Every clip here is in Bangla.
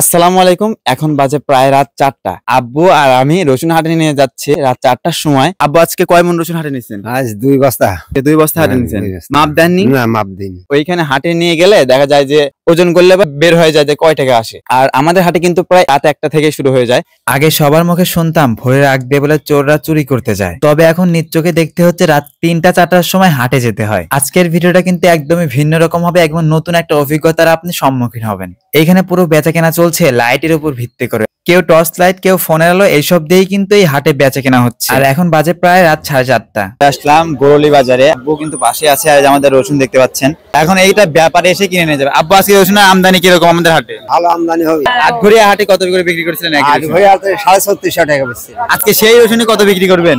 আসসালামু আলাইকুম। এখন বাজে প্রায় রাত 4টা। আব্বু আর আমি রসুন হাটে নিয়ে যাচ্ছি রাত 4টার সময়। আব্বু আজকে কয় মণ রসুন হাটে নিছেন? আজ 2 বস্তা। 2 বস্তা হাটে নিছেন। 2 বস্তা। মাপ দেননি? না, মাপ দিন। ওইখানে হাটে নিয়ে গেলে দেখা যায় যে ওজন করলে বের হয়ে যায় যে কয় টাকা আসে। আর আমাদের হাটে কিন্তু প্রায় রাত 1টা থেকে শুরু হয়ে যায়। আগে সবার মুখে শুনতাম ভোরের আগ দিয়ে বলে চোররা চুরি করতে যায়, তবে এখন নিজ চোখে দেখতে হচ্ছে রাত 3টা-4টার সময় হাটে যেতে হয়। আজকের ভিডিওটা কিন্তু একদমই ভিন্ন রকম হবে, একদম নতুন একটা অভিজ্ঞতার আপনি সম্মুখীন হবেন। এখানে পুরো বেচা কেনা চলছে লাইটের উপর ভিত্তি করে, কেউ টর্চ লাইট, কেউ ফোনের আলো, এইসব দিয়েই কিন্তু এই হাটে বেচা কেনা হচ্ছে। আর এখন বাজে প্রায় রাত 4:30। আসলাম গরুলি বাজারে। আব্বু কিন্তু পাশে আছে আর আমাদের রসুন দেখতে পাচ্ছেন। এখন এইটা ব্যাপারে এসে কিনে নিয়ে যাবে। আব্বু আজকে রসুনের আমদানি কিরকম আমাদের হাটে? ভালো আমদানি হবে। আটঘরিয়া হাটে কত করে বিক্রি করছিলেন? আটঘরিয়াতে 3650 টাকা বেচছি। আজকে সেই রসুনে কত বিক্রি করবেন?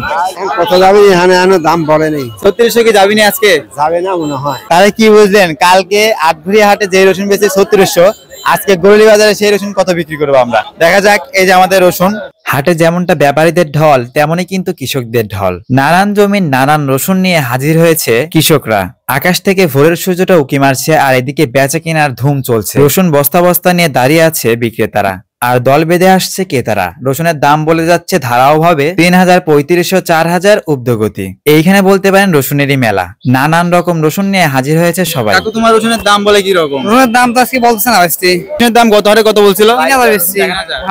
কত যাবে এখানে দাম বলে নেই। 3600 কি যাবি না আজকে? যাবে না মনে হয়। তাহলে কি বুঝলেন, কালকে আটঘরিয়া হাটে যে রসুন বেচে 3600, আজকে গরুলি বাজারে সেই রসুন কত বিক্রি করবো আমরা। দেখা যাক। এই যে আমাদের রসুন হাটে যেমনটা ব্যাপারীদের ঢল, তেমনই কিন্তু কৃষকদের ঢল। নানান জমির নানান রসুন নিয়ে হাজির হয়েছে কৃষকরা। আকাশ থেকে ভোরের সূর্যটা উকি মারছে, আর এদিকে বেচা কেনার ধুম চলছে। রসুন বস্তা বস্তা নিয়ে দাঁড়িয়ে আছে বিক্রেতারা, আর দল বেঁধে আসছে ক্রেতারা। রসুনের দাম বলে যাচ্ছে ধারাও ভাবে 3000, 3500, 4000 ঊর্ধ্বগতি। এইখানে বলতে পারেন রসুনেরই মেলা। নানান রকম রসুন নিয়ে হাজির হয়েছে সবাই। কাকু, তোমার রসুনের দাম বলে কি রকম? রসুনের দাম তো আজকে বলতেছে না বেশি। রসুনের দাম কত হারে কত বলছিল? 3000 বেশি।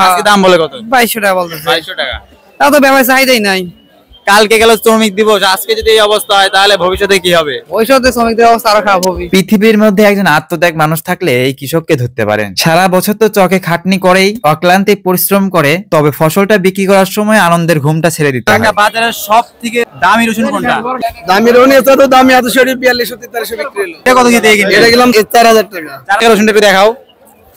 আজকে দাম বলে কত? 2200 টাকা বলতেছে। 2200 টাকা। তাও তো ব্যবসা চাহিদাই নাই। কালকে গেল শ্রমিক দিবস, আজকে যদি এই অবস্থা হয় তাহলে ভবিষ্যতে কি হবে? ওই সাথে শ্রমিকদের অবস্থা আরো খারাপ হবে। পৃথিবীর মধ্যে একজন আত্মত্যাগ মানুষ থাকলে এই কৃষককে ধরতে পারেন। সারা বছর তো চকে খাটনি করেই, অক্লান্তি পরিশ্রম করে, তবে ফসলটা বিক্রি করার সময় আনন্দের ঘুমটা ছেড়ে দিতে হয়। বাজারের সব থেকে দামি রসুন কোনটা? দামি রসুন এত তো দামি 4200 4300 বিক্রি হলো। এটা কত দিয়ে কিনলে? এটা গেলাম 4000 টাকা। টাকা রসুনটা একটু দেখাও।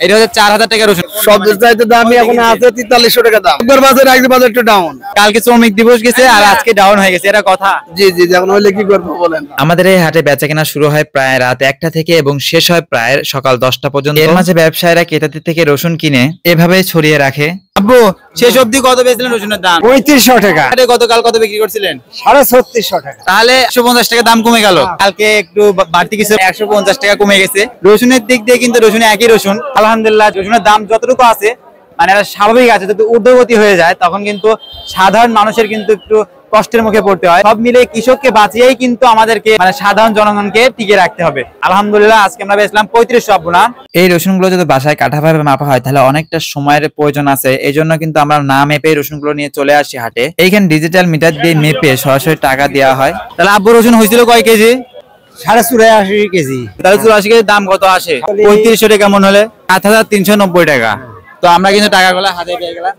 এটা হচ্ছে 4000 টাকা রসুন। সব চাইতে দামি এখন আছে 4300 টাকা দাম। একবার বাজারে আজকে বাজার একটু ডাউন। কালকে শ্রমিক দিবস গেছে আর আজকে ডাউন হয়ে গেছে, এটা কথা। জি জি, এখন হইলে কি করবো বলেন। আমাদের এই হাটে বেচা কেনা শুরু হয় প্রায় রাত 1টা থেকে এবং শেষ হয় প্রায় সকাল 10টা পর্যন্ত। এর মাঝে ব্যবসায়ীরা ক্রেতাদের থেকে রসুন কিনে এভাবে ছড়িয়ে রাখে। আব্বু, শেষ অবধি কত বেচলেন রসুনের দাম? 3500 টাকা। আরে গতকাল কত বিক্রি করছিলেন? 3650 টাকা। তাহলে 150 টাকা দাম কমে গেল। কালকে একটু বাড়তি কিছু 150 টাকা কমে গেছে। রসুনের দিক দিয়ে কিন্তু রসুনে একই রসুন। আলহামদুলিল্লাহ, রসুনের দাম যতটুকু আছে মানে এটা স্বাভাবিক আছে। যদি ঊর্ধ্বগতি হয়ে যায় তখন কিন্তু সাধারণ মানুষের কিন্তু একটু কষ্টের মুখে পড়তে হয়। সব মিলে কৃষককে বাঁচিয়েই কিন্তু আমাদেরকে মানে সাধারণ জনগণকে টিকে রাখতে হবে। আলহামদুলিল্লাহ, আজকে আমরা বেচলাম 3500। আব্বু না, এই রসুনগুলো যদি বাসায় কাঠাভাবে মাপা হয় তাহলে অনেকটা সময়ের প্রয়োজন আছে। এই জন্য কিন্তু আমরা না মেপে রসুনগুলো নিয়ে চলে আসি হাটে। এইখানে ডিজিটাল মিটার দিয়ে মেপে সরাসরি টাকা দেওয়া হয়। তাহলে আব্বু রসুন হয়েছিল কয় কেজি? 84 কেজি। তাহলে 84 কেজির দাম কত আসে? 3500 টাকা মন হলে 7390 টাকা। তো আমরা কিন্তু টাকাগুলো হাতে পেয়ে গেলাম।